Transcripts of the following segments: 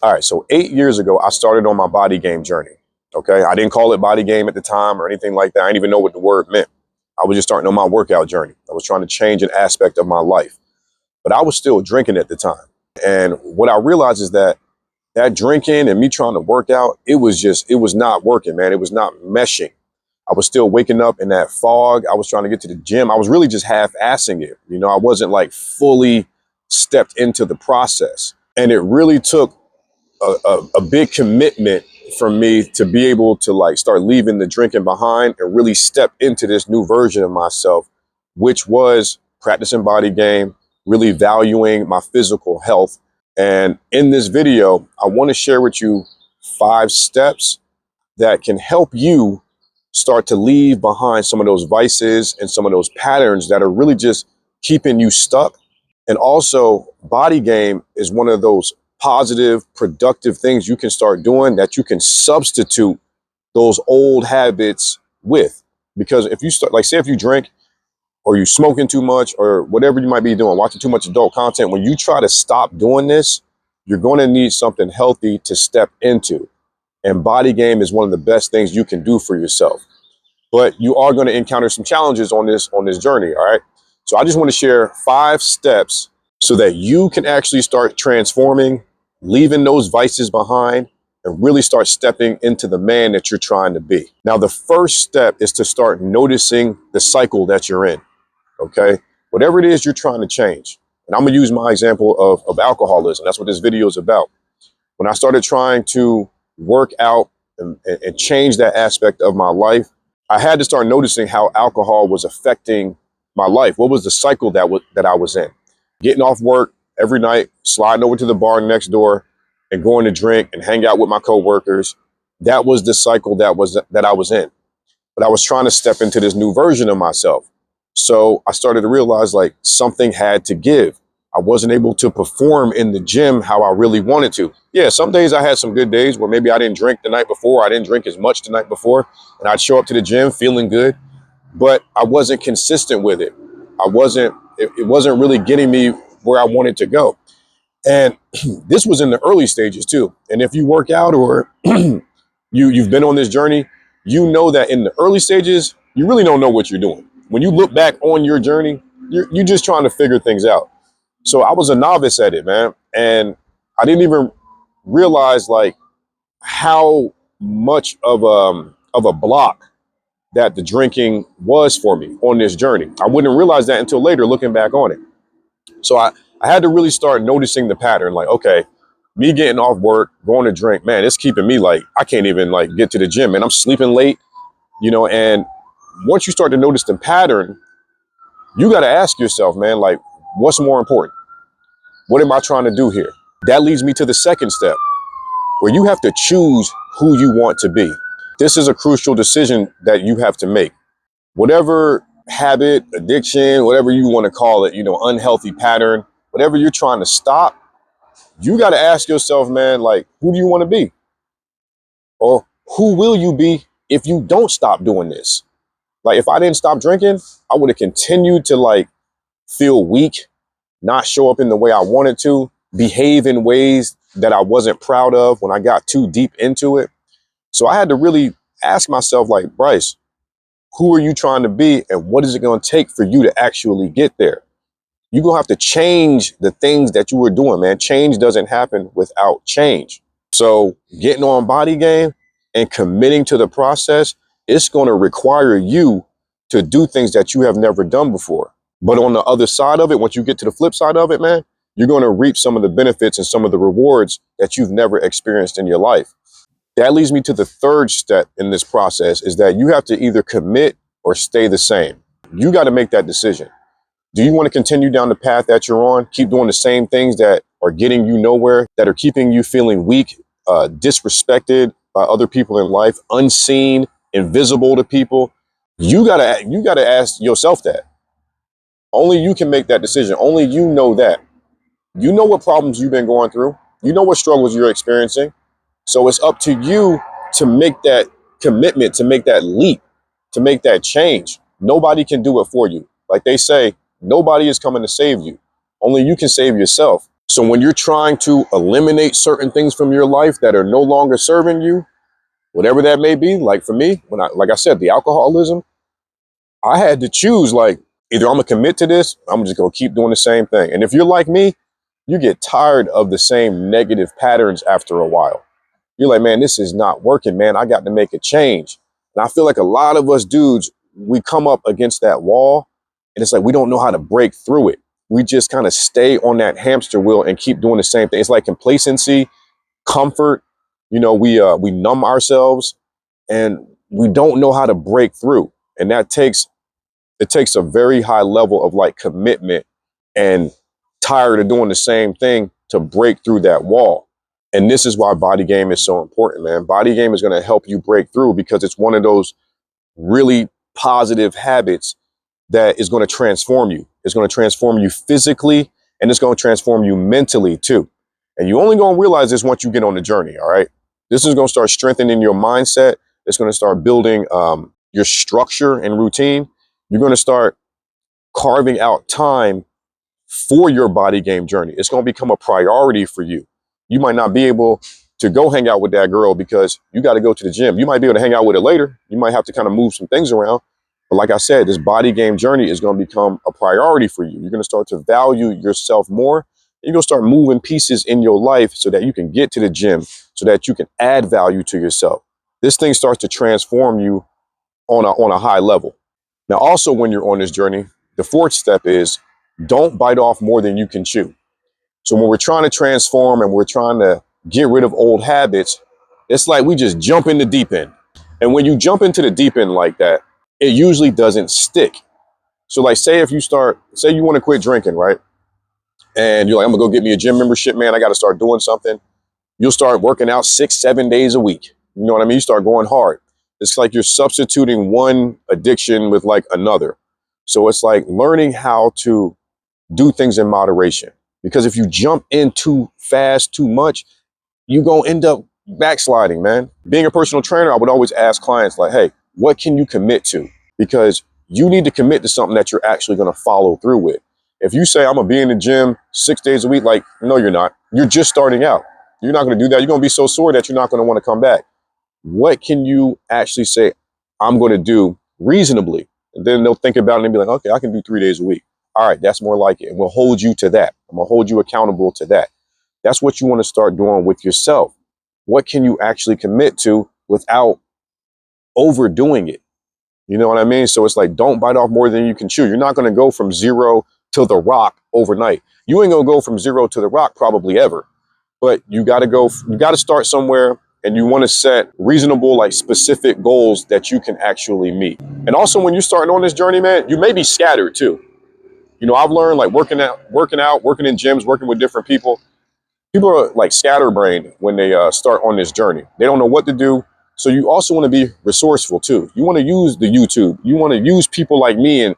All right, so 8 years ago, I started on my body game journey. Okay, I didn't call it body game at the time or anything like that. I didn't even know what the word meant. I was just starting on my workout journey. I was trying to change an aspect of my life, but I was still drinking at the time. And what I realized is that drinking and me trying to work out, it was not working, man. It was not meshing. I was still waking up in that fog. I was trying to get to the gym. I was really just half-assing it. I wasn't like fully stepped into the process. And it really took a big commitment for me to be able to like start leaving the drinking behind and really step into this new version of myself, which was practicing body game, really valuing my physical health. And in this video, I want to share with you 5 steps that can help you start to leave behind some of those vices and some of those patterns that are really just keeping you stuck. And also, body game is one of those positive, productive things you can start doing that you can substitute those old habits with. Because if you start, like, say if you drink or you smoking too much or whatever you might be doing, watching too much adult content, when you try to stop doing this, you're going to need something healthy to step into. And body game is one of the best things you can do for yourself. But you are going to encounter some challenges on this journey, all right? So I just want to share 5 steps so that you can actually start transforming, leaving those vices behind, and really start stepping into the man that you're trying to be. Now, the first step is to start noticing the cycle that you're in, okay? Whatever it is you're trying to change. And I'm going to use my example of alcoholism. That's what this video is about. When I started trying to work out and change that aspect of my life, I had to start noticing how alcohol was affecting my life. What was the cycle that I was in? Getting off work every night, sliding over to the bar next door and going to drink and hang out with my coworkers. That was the cycle that I was in. But I was trying to step into this new version of myself. So I started to realize like something had to give. I wasn't able to perform in the gym how I really wanted to. Yeah, some days I had some good days where maybe I didn't drink the night before. I didn't drink as much the night before. And I'd show up to the gym feeling good. But I wasn't consistent with it. It wasn't really getting me where I wanted to go. And this was in the early stages too. And if you work out or you've been on this journey, you know that in the early stages, you really don't know what you're doing. When you look back on your journey, you're just trying to figure things out. So I was a novice at it, man. And I didn't even realize like how much of a block that the drinking was for me on this journey. I wouldn't realize that until later, looking back on it. So I had to really start noticing the pattern. Like, okay, me getting off work, going to drink, man, it's keeping me like, I can't even like get to the gym, man. I'm sleeping late, and once you start to notice the pattern, you got to ask yourself, man, like, what's more important? What am I trying to do here? That leads me to the second step, where you have to choose who you want to be. This is a crucial decision that you have to make. Whatever habit, addiction, whatever you want to call it, unhealthy pattern, whatever you're trying to stop, you got to ask yourself, man, like, who do you want to be? Or who will you be if you don't stop doing this? Like, if I didn't stop drinking, I would have continued to like feel weak, not show up in the way I wanted to, behave in ways that I wasn't proud of when I got too deep into it. So I had to really ask myself, like, Bryce, who are you trying to be and what is it going to take for you to actually get there? You're going to have to change the things that you were doing, man. Change doesn't happen without change. So getting on body game and committing to the process, it's going to require you to do things that you have never done before. But on the other side of it, once you get to the flip side of it, man, you're going to reap some of the benefits and some of the rewards that you've never experienced in your life. That leads me to the third step in this process, is that you have to either commit or stay the same. You got to make that decision. Do you want to continue down the path that you're on, keep doing the same things that are getting you nowhere, that are keeping you feeling weak, disrespected by other people in life, unseen, invisible to people? You gotta ask yourself that. Only you can make that decision. Only you know that. You know what problems you've been going through. You know what struggles you're experiencing. So it's up to you to make that commitment, to make that leap, to make that change. Nobody can do it for you. Like they say, nobody is coming to save you. Only you can save yourself. So when you're trying to eliminate certain things from your life that are no longer serving you, whatever that may be, like for me, like I said, the alcoholism, I had to choose, like, either I'm gonna commit to this, I'm just gonna keep doing the same thing. And if you're like me, you get tired of the same negative patterns after a while. You're like, man, this is not working, man. I got to make a change. And I feel like a lot of us dudes, we come up against that wall and it's like we don't know how to break through it. We just kind of stay on that hamster wheel and keep doing the same thing. It's like complacency, comfort. We numb ourselves and we don't know how to break through. And it takes a very high level of like commitment and tired of doing the same thing to break through that wall. And this is why body game is so important, man. Body game is going to help you break through because it's one of those really positive habits that is going to transform you. It's going to transform you physically and it's going to transform you mentally too. And you only going to realize this once you get on the journey. All right. This is going to start strengthening your mindset. It's going to start building your structure and routine. You're going to start carving out time for your body game journey. It's going to become a priority for you. You might not be able to go hang out with that girl because you got to go to the gym. You might be able to hang out with her later. You might have to kind of move some things around. But like I said, this body game journey is going to become a priority for you. You're going to start to value yourself more. You're going to start moving pieces in your life so that you can get to the gym, so that you can add value to yourself. This thing starts to transform you on a high level. Now, also, when you're on this journey, the fourth step is don't bite off more than you can chew. So when we're trying to transform and we're trying to get rid of old habits, it's like we just jump in the deep end. And when you jump into the deep end like that, it usually doesn't stick. So like, say you want to quit drinking, right? And you're like, I'm gonna go get me a gym membership, man. I got to start doing something. You'll start working out 6-7 days a week. You know what I mean? You start going hard. It's like you're substituting one addiction with like another. So it's like learning how to do things in moderation. Because if you jump in too fast, too much, you're going to end up backsliding, man. Being a personal trainer, I would always ask clients like, hey, what can you commit to? Because you need to commit to something that you're actually going to follow through with. If you say, I'm going to be in the gym 6 days a week, like, no, you're not. You're just starting out. You're not going to do that. You're going to be so sore that you're not going to want to come back. What can you actually say, I'm going to do reasonably? And then they'll think about it and be like, okay, I can do 3 days a week. All right, that's more like it. And we'll hold you to that. I'm going to hold you accountable to that. That's what you want to start doing with yourself. What can you actually commit to without overdoing it? You know what I mean? So it's like, don't bite off more than you can chew. You're not going to go from zero to the rock overnight. You ain't going to go from zero to the rock probably ever. But you got to start somewhere, and you want to set reasonable, like specific goals that you can actually meet. And also when you're starting on this journey, man, you may be scattered too. I've learned like working in gyms, working with different people. People are like scatterbrained when they start on this journey. They don't know what to do. So you also want to be resourceful too. You want to use the YouTube. You want to use people like me and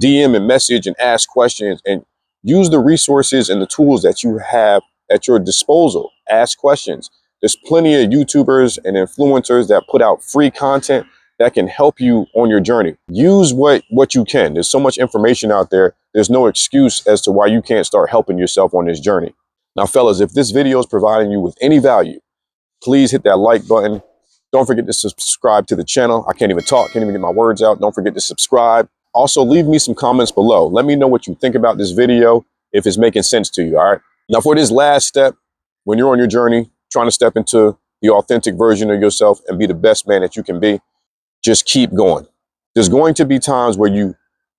DM and message and ask questions and use the resources and the tools that you have at your disposal. Ask questions. There's plenty of YouTubers and influencers that put out free content that can help you on your journey. Use what you can. There's so much information out there. There's no excuse as to why you can't start helping yourself on this journey. Now, fellas, if this video is providing you with any value, please hit that like button. Don't forget to subscribe to the channel. I can't even talk, can't even get my words out. Don't forget to subscribe. Also, leave me some comments below. Let me know what you think about this video, if it's making sense to you, all right? Now, for this last step, when you're on your journey, trying to step into the authentic version of yourself and be the best man that you can be, just keep going. There's going to be times where you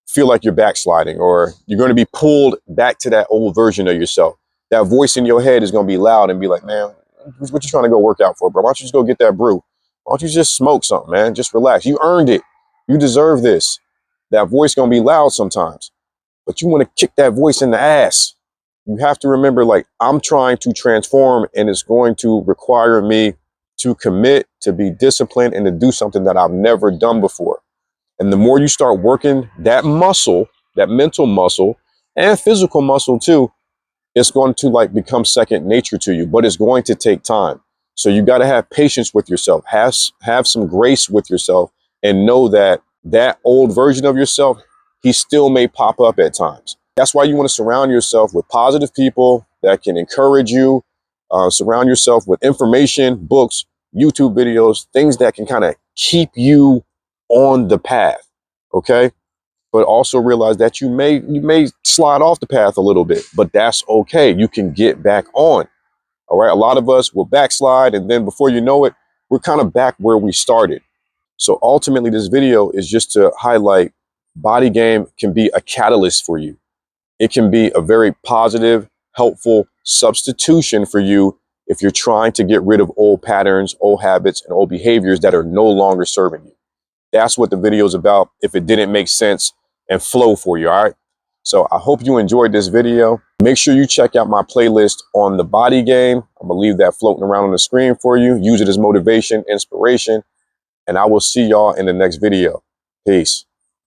feel like you're backsliding or you're going to be pulled back to that old version of yourself. That voice in your head is going to be loud and be like, man, what you trying to go work out for, bro? Why don't you just go get that brew? Why don't you just smoke something, man? Just relax. You earned it. You deserve this. That voice going to be loud sometimes, but you want to kick that voice in the ass. You have to remember, like, I'm trying to transform and it's going to require me to commit, to be disciplined, and to do something that I've never done before. And the more you start working that muscle, that mental muscle and physical muscle too, it's going to like become second nature to you, but it's going to take time. So you got to have patience with yourself, have some grace with yourself, and know that that old version of yourself, he still may pop up at times. That's why you want to surround yourself with positive people that can encourage you. Surround yourself with information, books, YouTube videos, things that can kind of keep you on the path. Okay. But also realize that you may slide off the path a little bit, but that's okay. You can get back on. All right. A lot of us will backslide, and then before you know it, we're kind of back where we started. So ultimately, this video is just to highlight body game can be a catalyst for you. It can be a very positive, helpful substitution for you if you're trying to get rid of old patterns, old habits, and old behaviors that are no longer serving you. That's what the video is about if it didn't make sense and flow for you, all right? So I hope you enjoyed this video. Make sure you check out my playlist on the body game. I'm gonna leave that floating around on the screen for you. Use it as motivation, inspiration, and I will see y'all in the next video. Peace.